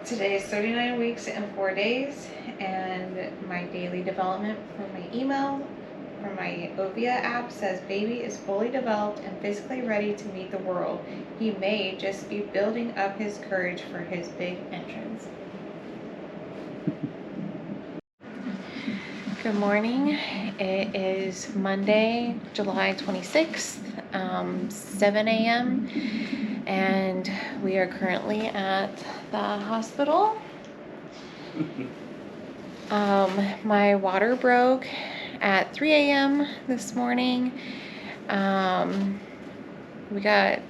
Today is 39 weeks and 4 days, and my daily development for my email from my Ovia app says baby is fully developed and physically ready to meet the world. He may just be building up his courage for his big entrance. Good morning. It is Monday, July 26th, 7 a.m. and we are currently at the hospital. My water broke at 3 a.m. this morning. We got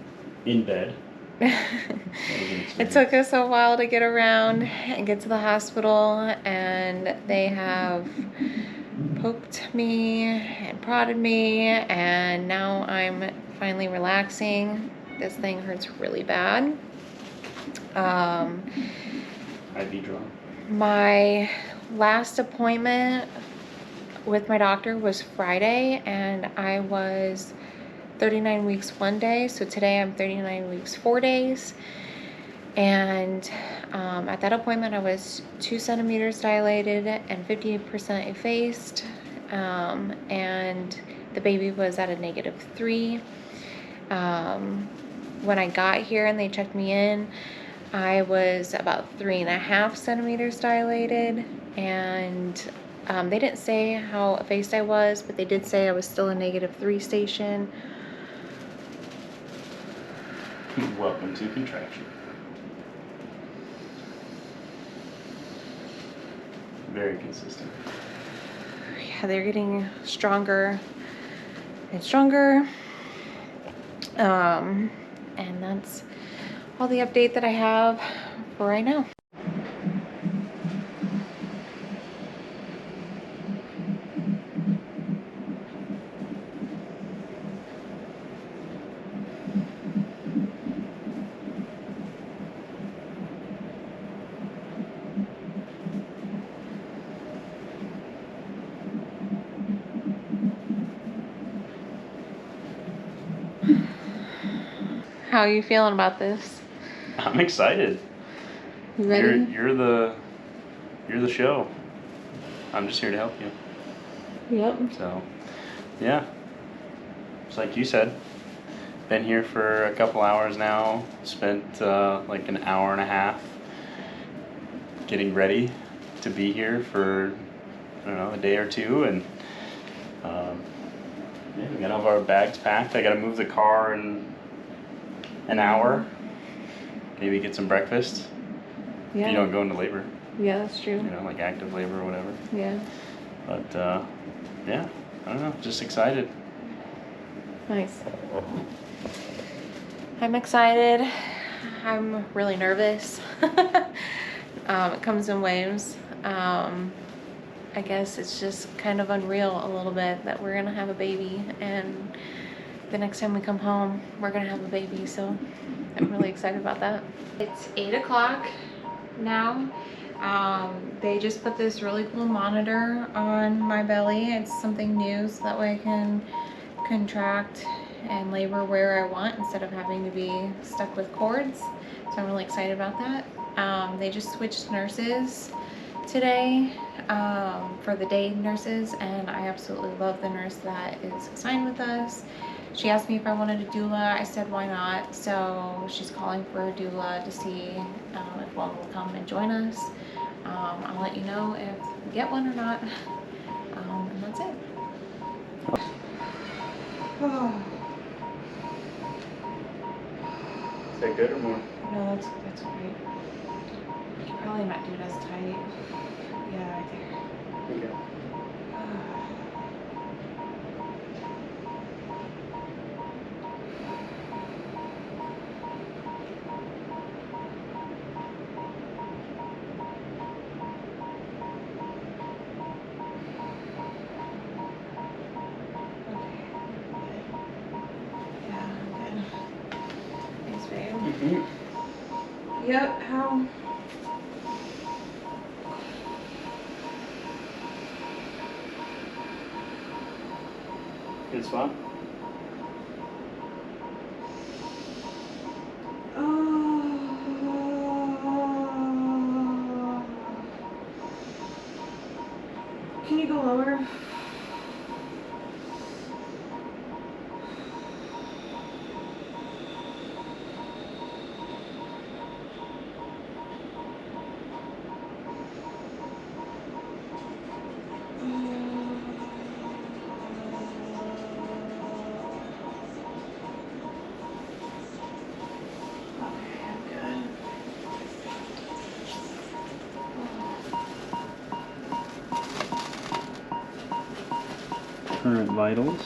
in bed. It took us a while to get around and get to the hospital, and they have poked me and prodded me, and now I'm finally relaxing. This thing hurts really bad. Epidural. My last appointment with my doctor was Friday, and I was 39 weeks 1 day, so today I'm 39 weeks 4 days. And at that appointment I was 2 centimeters dilated and 50% effaced, and the baby was at a -3. When I got here and they checked me in, I was about 3.5 centimeters dilated, and they didn't say how effaced I was, but they did say I was still a -3 station. Welcome to contraction. Very consistent. Yeah, they're getting stronger and stronger. And that's all the update that I have for right now. How are you feeling about this? I'm excited. You ready? You're the show. I'm just here to help you. Yep. So, yeah. Just like you said, been here for a couple hours now. Spent like an hour and a half getting ready to be here for, I don't know, a day or two, and yeah, we got all of our bags packed. I got to move the car in an hour. Maybe get some breakfast. Yeah. You don't go into labor. Yeah, that's true. You know, like active labor or whatever. Yeah. But yeah, I don't know. Just excited. Nice. I'm excited. I'm really nervous. It comes in waves. I guess it's just kind of unreal a little bit that we're gonna have a baby, and the next time we come home we're gonna have a baby, so I'm really excited about that. It's 8 o'clock now. They just put this really cool monitor on my belly. It's something new, so that way I can contract and labor where I want instead of having to be stuck with cords. So I'm really excited about that. They just switched nurses today for the day nurses, and I absolutely love the nurse that is assigned with us. She asked me if I wanted a doula. I said why not, so she's calling for a doula to see if one will come and join us. I'll let you know if we get one or not, and that's it. Is that good or more? No, that's great. You can probably not do it as tight. Yeah, right there. Okay. Yep, how? Good spot? Can you go lower? Current vitals.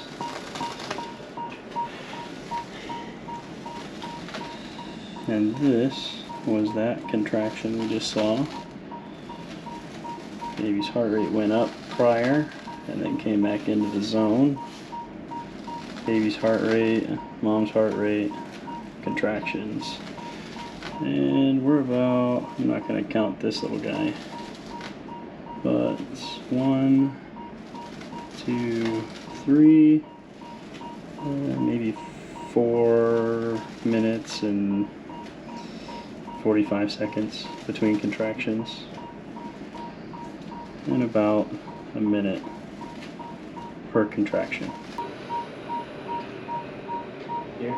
And this was that contraction we just saw. Baby's heart rate went up prior and then came back into the zone. Baby's heart rate, mom's heart rate, contractions. And we're about, I'm not going to count this little guy, but it's 1, 2, 3, maybe 4 minutes and 45 seconds between contractions, and about a minute per contraction. Here.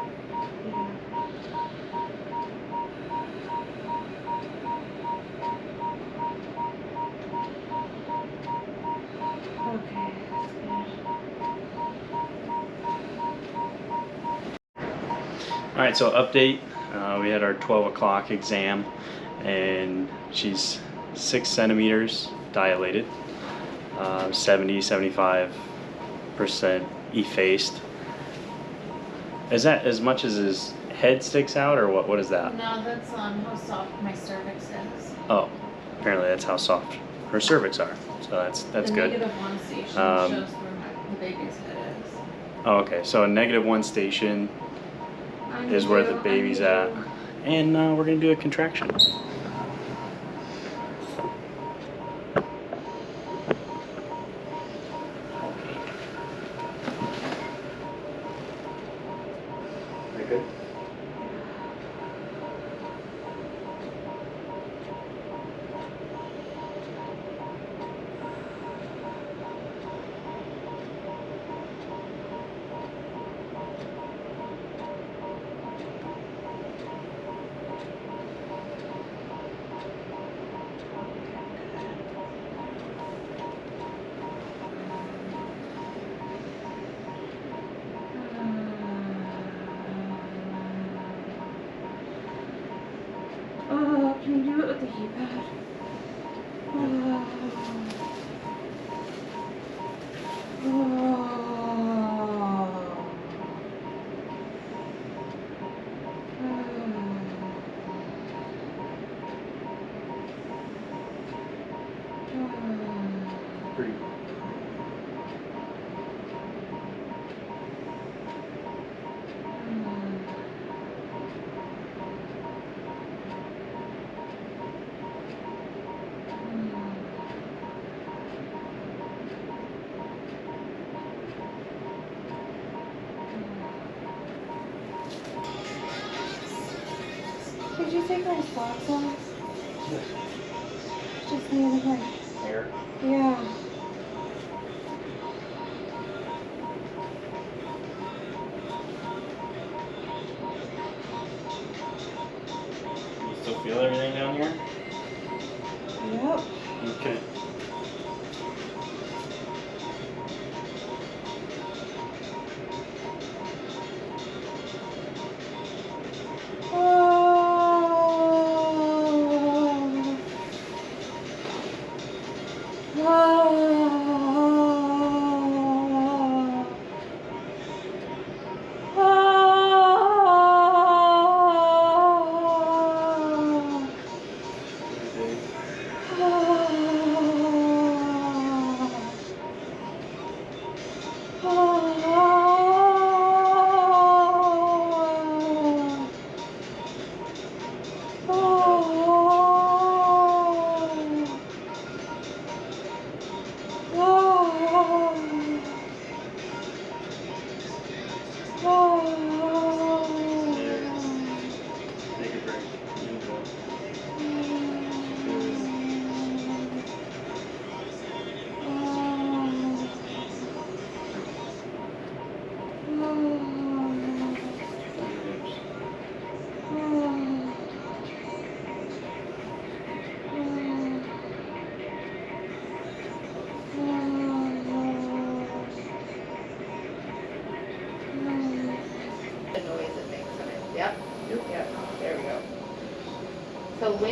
Okay. Alright, so update. We had our 12 o'clock exam and she's 6 centimeters dilated, 75% effaced. Is that as much as his head sticks out, or what is that? No, that's how soft my cervix is. Oh, apparently that's how soft her cervix are. So that's the good. -1 station shows where the baby's head is. Oh, okay, so a -1 station is where the baby's at. And we're gonna do a contraction. Very good. Oh, can you do it with the keypad? Oh. Pretty. Did you take my socks off? Just the other way. There. Yeah. You still feel everything down here? Yep. Okay.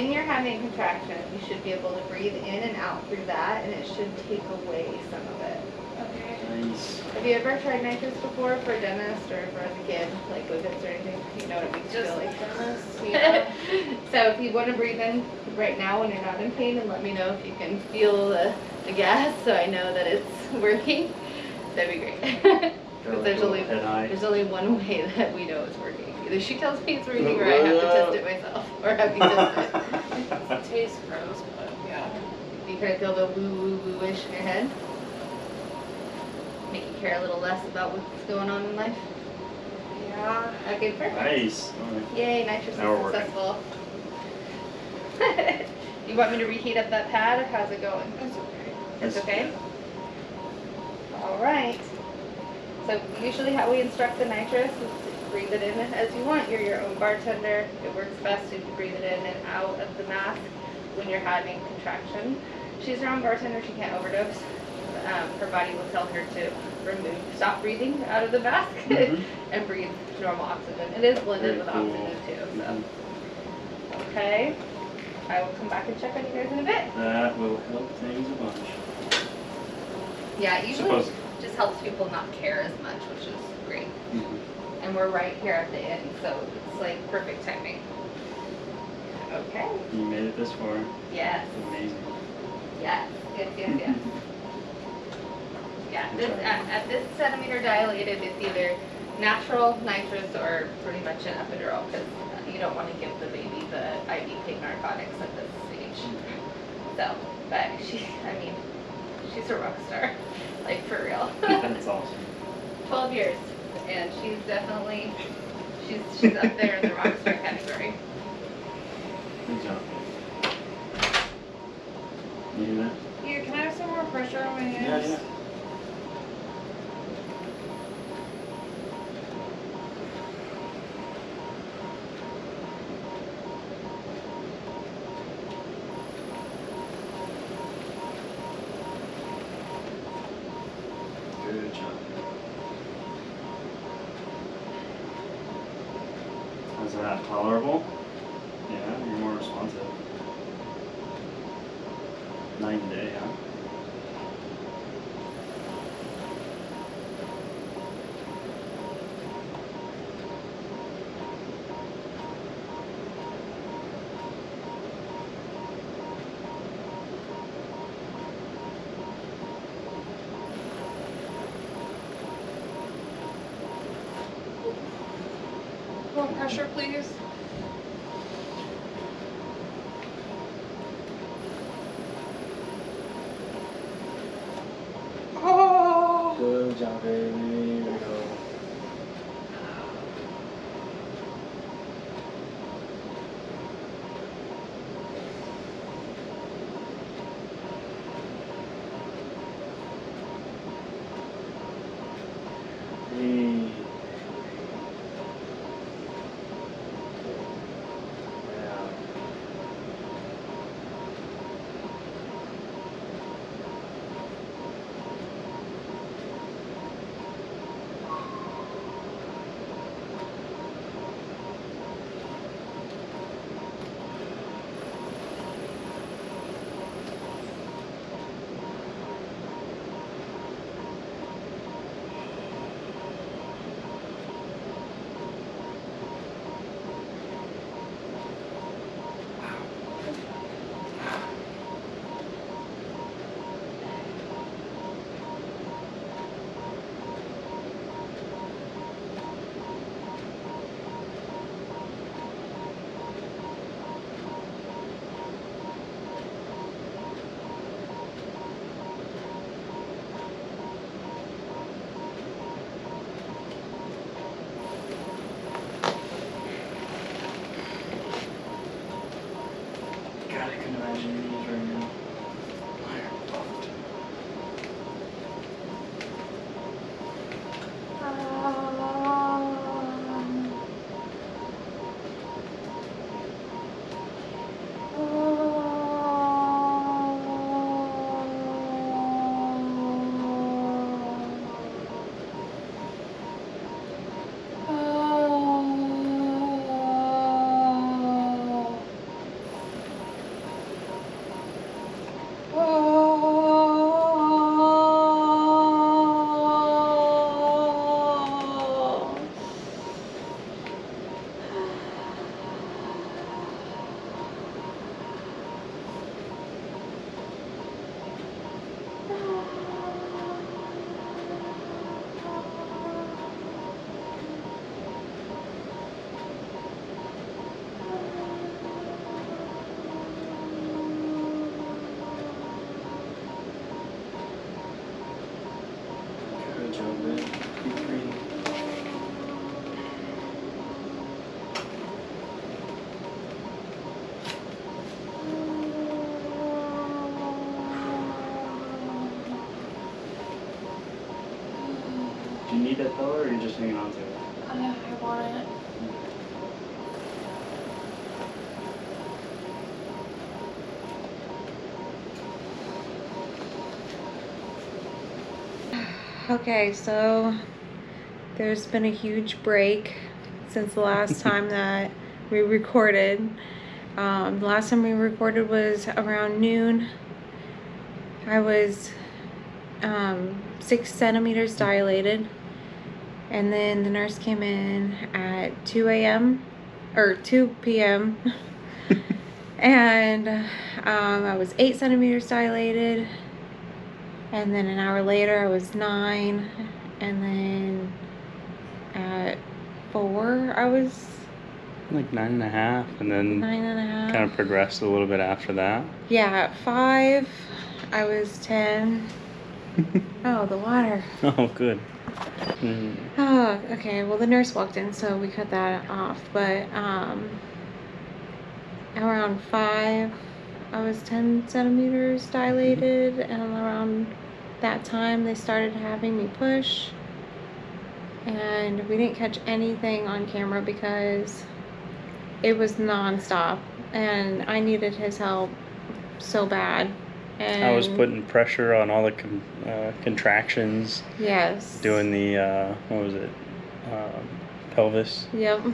when you're having contraction, you should be able to breathe in and out through that, and it should take away some of it. Okay. Nice. Have you ever tried nitrous before for a dentist or for as a kid, like whippets or anything? You know what it makes you feel like. Yeah. So if you want to breathe in right now when you're not in pain, and let me know if you can feel the gas, so I know that it's working. That'd be great. Because there's only one way that we know it's working. Either she tells me it's working, or I have to test it myself, or have you test it. It tastes gross, but yeah. You kind of feel the woo woo woo-ish in your head. Make you care a little less about what's going on in life. Yeah. Okay, perfect. Nice. All right. Yay, nitrous Now we're is working. successful. You want me to reheat up that pad, or how's it going? That's okay. It's okay? All right. So usually how we instruct the nitrous is to breathe it in as you want. You're your own bartender. It works best if you breathe it in and out of the mask when you're having contraction. She's her own bartender. She can't overdose. Her body will tell her to stop breathing out of the mask and breathe normal oxygen. It is blended with oxygen too. So. Okay. I will come back and check on you guys in a bit. That will help things a bunch. Yeah, it usually Supposedly. just helps people not care as much, which is great. And we're right here at the end, so it's like perfect timing. Okay. You made it this far. Yes. Amazing. Yes. Yes. Yeah. This at this centimeter dilated, it's either natural nitrous or pretty much an epidural, because you don't want to give the baby the IV pain narcotics at this stage. So, but she's a rock star, like for real. That's awesome. 12 years, and she's definitely, she's up there in the rock star category. Good job. You hear that? Here, can I have some more pressure on my hands? Yeah. Good job. How's that? Tolerable? Yeah, you're more responsive. Night and day, huh? More pressure, please. Oh. Good job, baby. There we go. Hey. Yeah. little bit. Keep breathing. Do you need that pillow, or are you just hanging on to it? I want it. Okay, so there's been a huge break since the last time that we recorded. The last time we recorded was around noon. I was 6 centimeters dilated, and then the nurse came in at 2 a.m. or 2 p.m. and I was 8 centimeters dilated. And then an hour later I was 9, and then at 4 I was Like 9.5, and then 9.5. kind of progressed a little bit after that. Yeah, at 5 I was 10. Oh, the water. Oh, good. Mm. Oh, okay. Well, the nurse walked in, so we cut that off. But around 5 I was 10 centimeters dilated, and around that time they started having me push, and we didn't catch anything on camera because it was non-stop and I needed his help so bad. And I was putting pressure on all the contractions, yes, doing the what was it, pelvis, yep.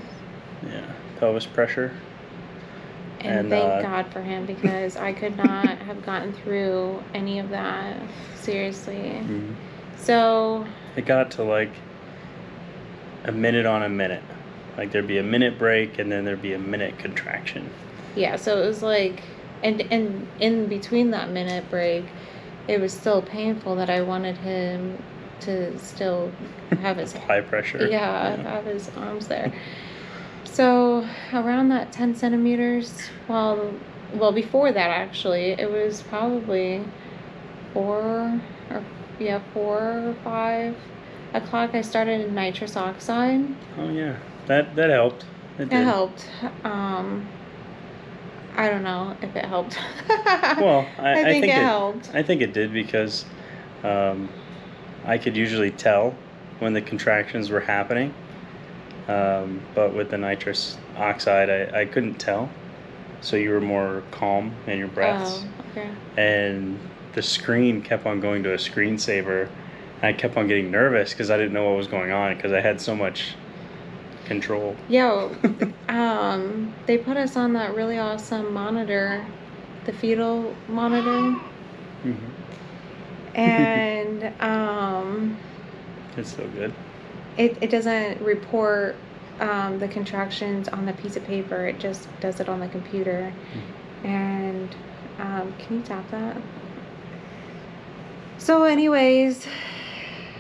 yeah, pelvis pressure. And thank God for him, because I could not have gotten through any of that, seriously. So it got to like a minute on a minute. Like there'd be a minute break, and then there'd be a minute contraction. yeah, so it was like, and in between that minute break, it was still painful that I wanted him to still have his high pressure. yeah, have his arms there. So around that 10 centimeters, well, before that actually, it was probably 4 or 5 o'clock. I started in nitrous oxide. Oh yeah, that helped. It did. Helped. I don't know if it helped. Well, I think it helped. I think it did, because I could usually tell when the contractions were happening. But with the nitrous oxide, I couldn't tell. So you were more calm in your breaths. Oh, okay. And the screen kept on going to a screensaver. And I kept on getting nervous because I didn't know what was going on, because I had so much control. Yeah, they put us on that really awesome monitor, the fetal monitor. And it's so good. it doesn't report the contractions on the piece of paper. It just does it on the computer. And can you tap that? So anyways,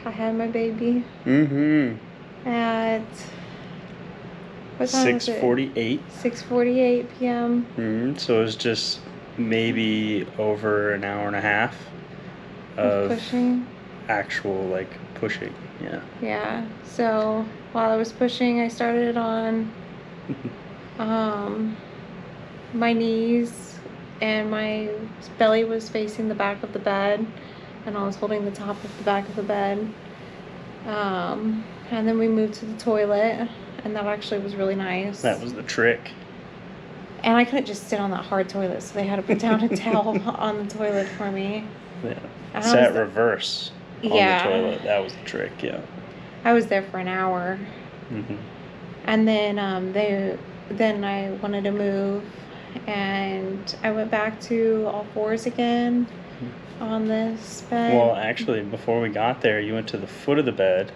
I had my baby at what time was it? 6:48. 6:48 p.m. So it was just maybe over an hour and a half of pushing. Actual like pushing. Yeah. Yeah. So while I was pushing, I started on my knees, and my belly was facing the back of the bed, and I was holding the top of the back of the bed. And then we moved to the toilet, and that actually was really nice. That was the trick. And I couldn't just sit on that hard toilet, so they had to put down a towel on the toilet for me. Yeah. Sat reverse on the toilet. That was the trick, yeah. I was there for an hour. And then then I wanted to move, and I went back to all fours again on this bed. Well, actually, before we got there, you went to the foot of the bed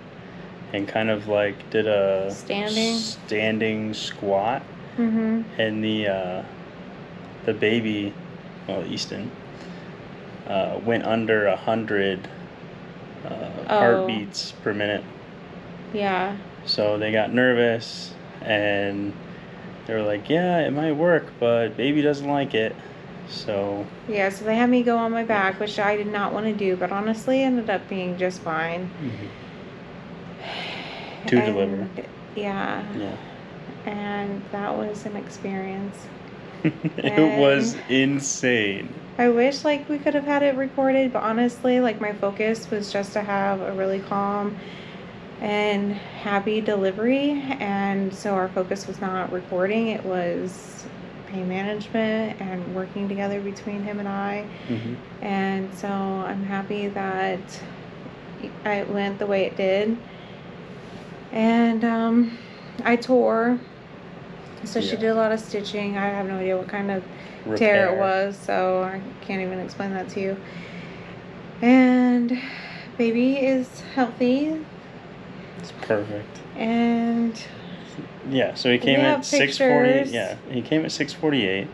and kind of like did a standing squat. And the baby, well, Easton, went under 100 heartbeats per minute. Yeah. So they got nervous, and they were like, yeah, it might work, but baby doesn't like it. So yeah, so they had me go on my back, which I did not want to do, but honestly ended up being just fine. To deliver. Yeah. Yeah. And that was an experience. It was insane. I wish like we could have had it recorded, but honestly, like my focus was just to have a really calm and happy delivery, and so our focus was not recording, it was pain management and working together between him and I. And so I'm happy that it went the way it did. And I tore, so she did a lot of stitching. I have no idea what kind of tear it was, so I can't even explain that to you. And baby is healthy. It's perfect. And yeah, so he came at 6:40. Yeah, he came at 6:48,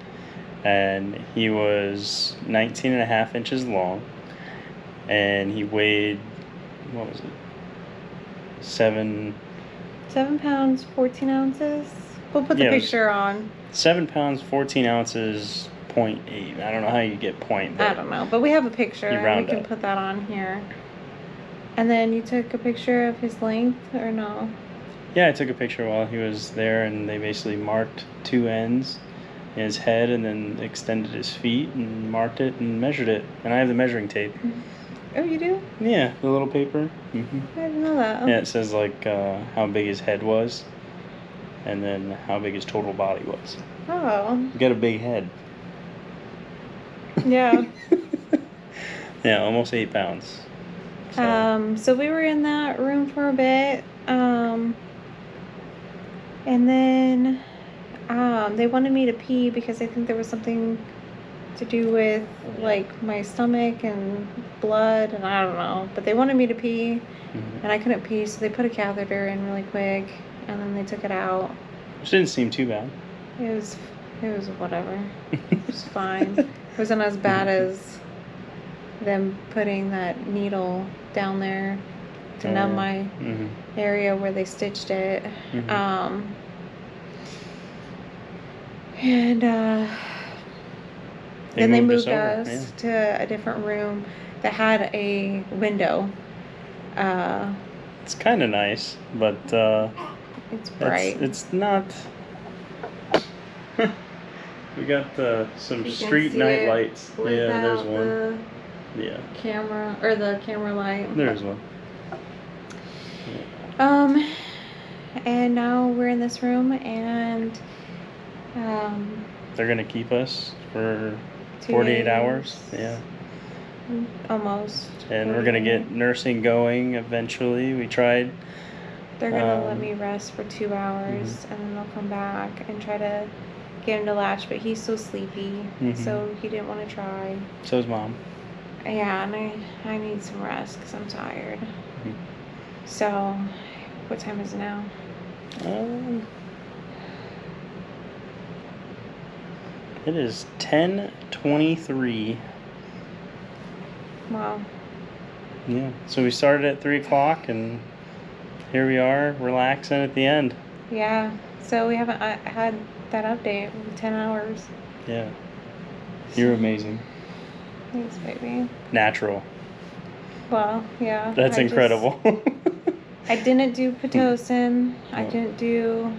and he was 19 and a half inches long, and he weighed, what was it? 7 pounds 14 ounces. We'll put the picture on. 7 pounds 14 ounces. 0.8. I don't know how you get point. I don't know, but we have a picture and we can up. put that on here. And then you took a picture of his length, or no? Yeah, I took a picture while he was there, and they basically marked 2 ends in his head and then extended his feet and marked it and measured it. And I have the measuring tape. Oh, you do? Yeah, the little paper. I didn't know that. Yeah, it says like how big his head was and then how big his total body was. Oh. You got a big head. Yeah. Yeah, almost 8 pounds. So we were in that room for a bit, and then they wanted me to pee because I think there was something to do with like my stomach and blood, and I don't know, but they wanted me to pee, and I couldn't pee, so they put a catheter in really quick, and then they took it out. Which didn't seem too bad. It was whatever. It was fine. It wasn't as bad as them putting that needle down there to numb my area where they stitched it. And then they moved us to a different room that had a window. It's kind of nice, but it's bright. It's not. We got some street night lights. Yeah, there's one. Yeah. Camera, or the camera light. There's one. Yeah. And now we're in this room, and they're gonna keep us for 2 48 days. hours. Yeah. Almost. And we're gonna get nursing going eventually. We tried. They're gonna let me rest for 2 hours, and then they'll come back and try to get him to latch, but he's so sleepy, so he didn't want to try. So is Mom. Yeah, and I need some rest because I'm tired. So, what time is it now? It is 10:23. Wow. Yeah. So we started at 3 o'clock, and here we are, relaxing at the end. Yeah. So we haven't had that update in 10 hours. Yeah. You're amazing. Thanks, baby. Natural. Well, yeah. That's incredible. I didn't do Pitocin. I didn't do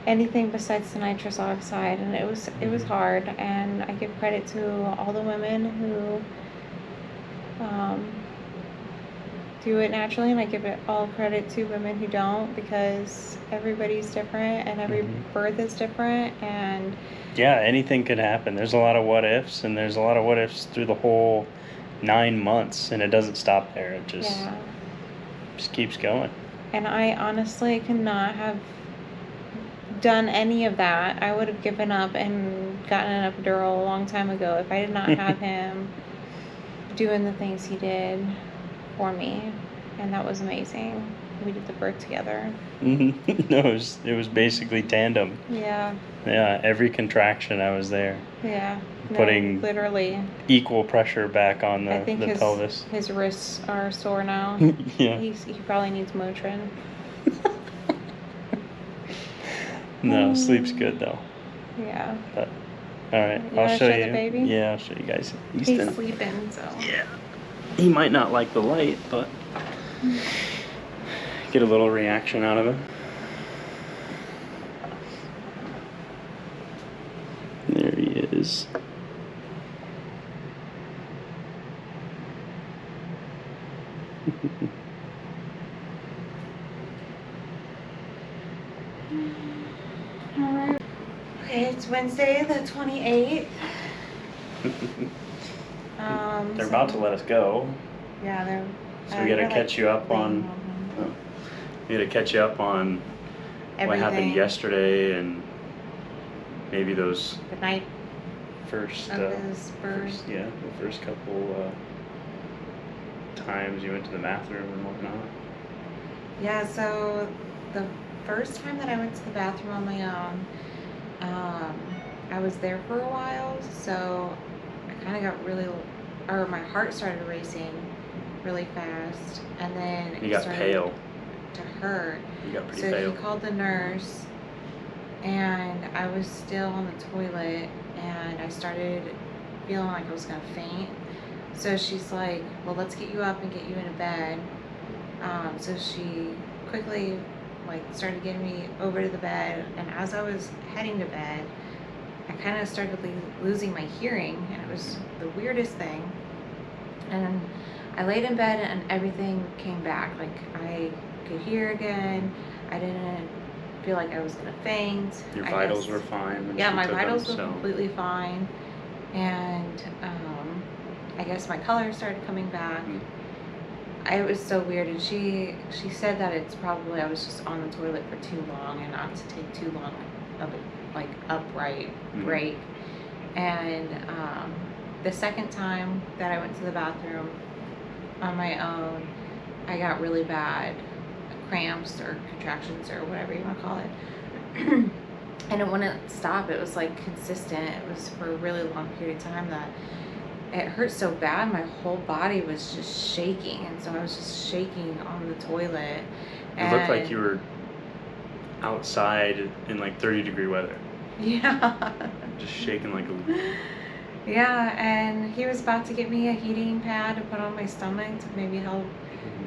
anything besides the nitrous oxide, and it was hard. And I give credit to all the women who do it naturally, and I give it all credit to women who don't, because everybody's different and every birth is different, and yeah, anything could happen. There's a lot of what ifs, and there's a lot of what ifs through the whole 9 months, and it doesn't stop there. It just keeps going. And I honestly could not have done any of that. I would have given up and gotten an epidural a long time ago if I did not have him doing the things he did for me, and that was amazing. We did the birth together. No, it was basically tandem. Yeah. Yeah, every contraction I was there. Yeah. Putting literally equal pressure back on the pelvis. His wrists are sore now. Yeah. He probably needs Motrin. No, sleep's good though. Yeah. But all right, I'll show you. The baby? Yeah, I'll show you guys. He's sleeping, so. Yeah. He might not like the light, but Get a little reaction out of him. There he is. Alright. Okay, it's Wednesday the 28th. They're about to let us go. Yeah, they're. So we gotta catch you up on. him. We gotta catch you up on what happened Everything. yesterday and maybe those The night first, of his birth. the first couple times you went to the bathroom and whatnot. Yeah, so the first time that I went to the bathroom on my own, I was there for a while, so I kind of got my heart started racing really fast, and then You it got started pale. to hurt. You got pretty So pale. he called the nurse, and I was still on the toilet, and I started feeling like I was gonna faint. So she's like, well, let's get you up and get you in a bed. So she quickly started getting me over to the bed, and as I was heading to bed, I kind of started losing my hearing, and it was the weirdest thing. And I laid in bed, and everything came back. Like, I could hear again. I didn't feel like I was gonna faint. Your I vitals guess- were fine. When Yeah, she my took vitals them, were so. completely fine, and I guess my color started coming back. Mm. It was so weird, and she said that it's probably I was just on the toilet for too long and not to take too long of upright Mhm. break. And the second time that I went to the bathroom on my own, I got really bad cramps or contractions or whatever you want to call it. And it wouldn't stop. It was consistent. It was for a really long period of time that it hurt so bad. My whole body was just shaking, and so I was just shaking on the toilet. It looked like you were outside in 30-degree weather. Yeah. Just shaking like a. Yeah, and he was about to get me a heating pad to put on my stomach to maybe help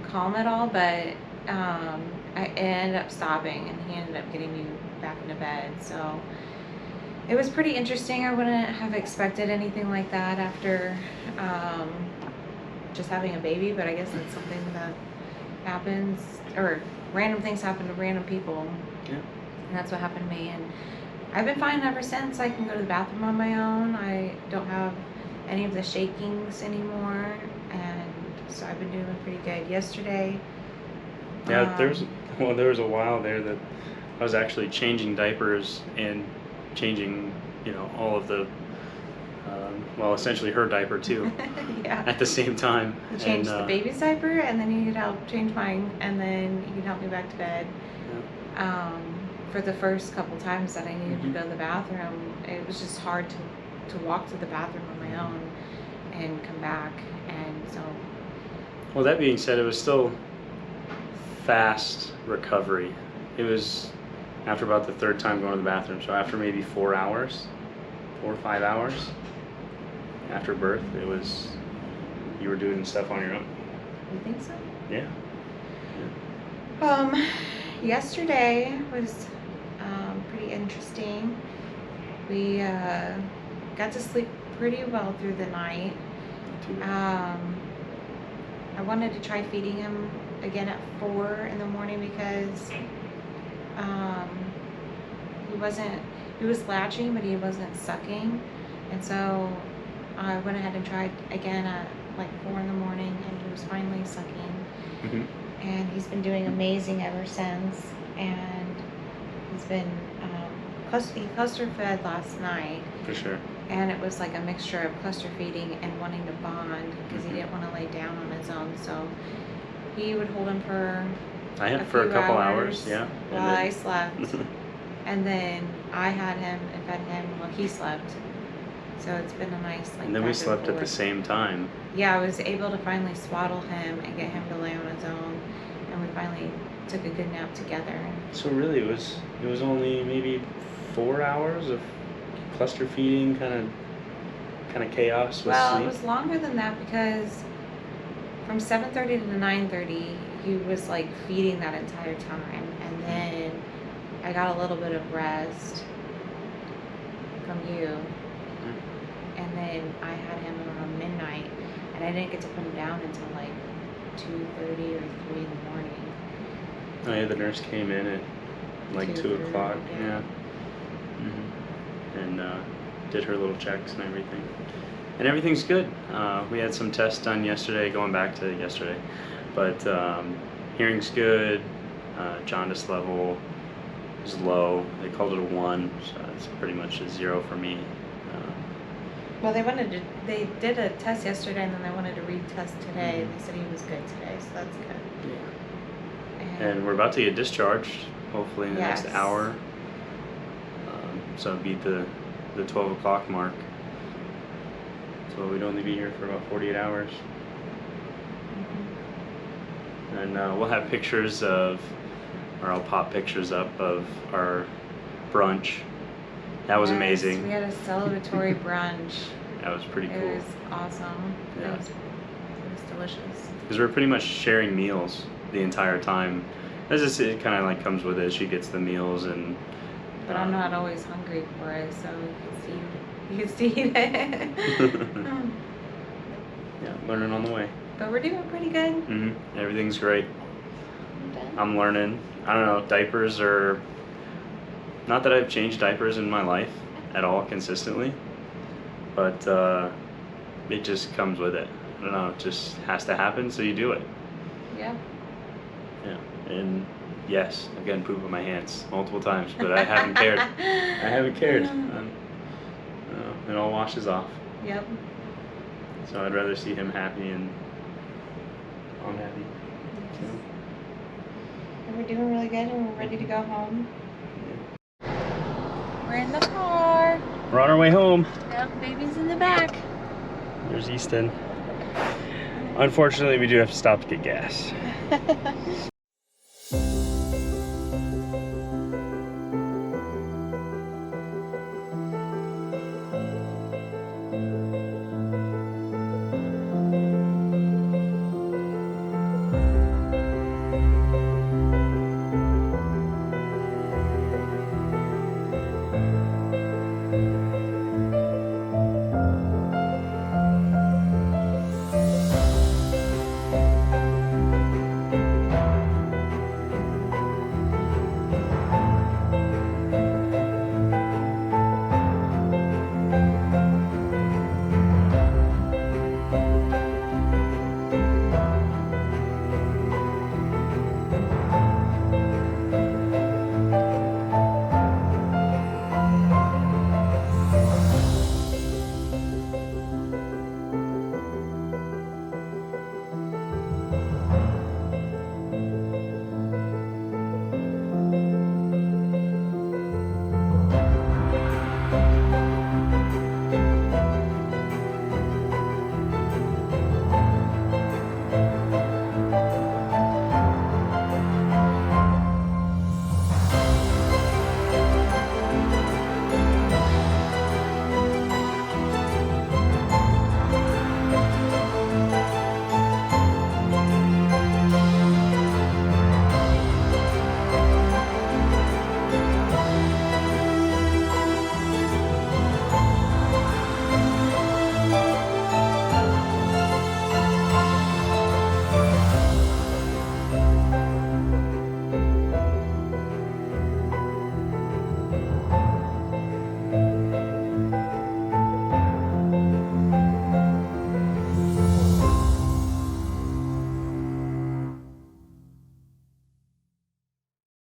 calm it all, but I ended up stopping, and he ended up getting me back into bed. So it was pretty interesting. I wouldn't have expected anything like that after just having a baby, but I guess it's something that happens, or random things happen to random people. Yeah. And that's what happened to me. And I've been fine ever since. I can go to the bathroom on my own. I don't have any of the shakings anymore, and so I've been doing pretty good. Yesterday, Yeah, there was a while there that I was actually changing diapers and changing, all of the, essentially her diaper too, yeah. at the same time. You changed And, the baby's diaper, and then you could help change mine, and then you could help me back to bed. For the first couple times that I needed to go to the bathroom, it was just hard to walk to the bathroom on my own and come back, and so. Well, that being said, it was still fast recovery. It was after about the third time going to the bathroom, so after maybe 4 hours, 4 or 5 hours after birth, you were doing stuff on your own. You think so? Yeah. Yesterday was pretty interesting. We got to sleep pretty well through the night. I wanted to try feeding him again at 4 in the morning because he was latching, but he wasn't sucking, and so I went ahead and tried again at 4 in the morning, and he was finally sucking. Mm-hmm. And he's been doing amazing ever since, and he's been he cluster fed last night, For sure. and it was like a mixture of cluster feeding and wanting to bond because he didn't want to lay down on his own, so he would hold him for I had a for a few couple hours, yeah. while I slept, and then I had him and fed him while he slept. So it's been a nice And then we slept at the same time. Yeah, I was able to finally swaddle him and get him to lay on his own, and we finally took a good nap together. So really, it was only maybe 4 hours of cluster feeding, kind of chaos with Well, sleep. it was longer than that because from 7:30 to 9:30 he was like feeding that entire time, and then I got a little bit of rest from you, and then I had him around midnight, and I didn't get to put him down until like 2:30 or 3 in the morning. Oh yeah, the nurse came in at like 2 o'clock. Yeah. And did her little checks and everything. And everything's good. We had some tests done yesterday, going back to yesterday. But hearing's good. Jaundice level is low. They called it a 1, so it's pretty much a 0 for me. Well, they did a test yesterday, and then they wanted to retest today, and they said he was good today, so that's good. Yeah. And we're about to get discharged, hopefully in the next hour. So beat the 12 o'clock mark. So we'd only be here for about 48 hours. And we'll have pictures of, or I'll pop pictures up of our brunch. That was amazing. We had a celebratory brunch. That was pretty cool. It was awesome. Yeah. It was delicious. Because we're pretty much sharing meals the entire time. It kind of like comes with it. She gets the meals and. But I'm not always hungry for it, so you can see it. Yeah, learning on the way. But we're doing pretty good. Everything's great. I'm learning. I don't know, diapers are, not that I've changed diapers in my life at all consistently, but it just comes with it. I don't know, it just has to happen, so you do it. Yeah. Yeah, and yes, I've gotten poop on my hands multiple times, but I haven't cared. I haven't cared. It all washes off. Yep. So I'd rather see him happy and I'm happy. So. And we're doing really good, and we're ready to go home. We're in the car. We're on our way home. Yep, baby's in the back. There's Easton. Unfortunately, we do have to stop to get gas.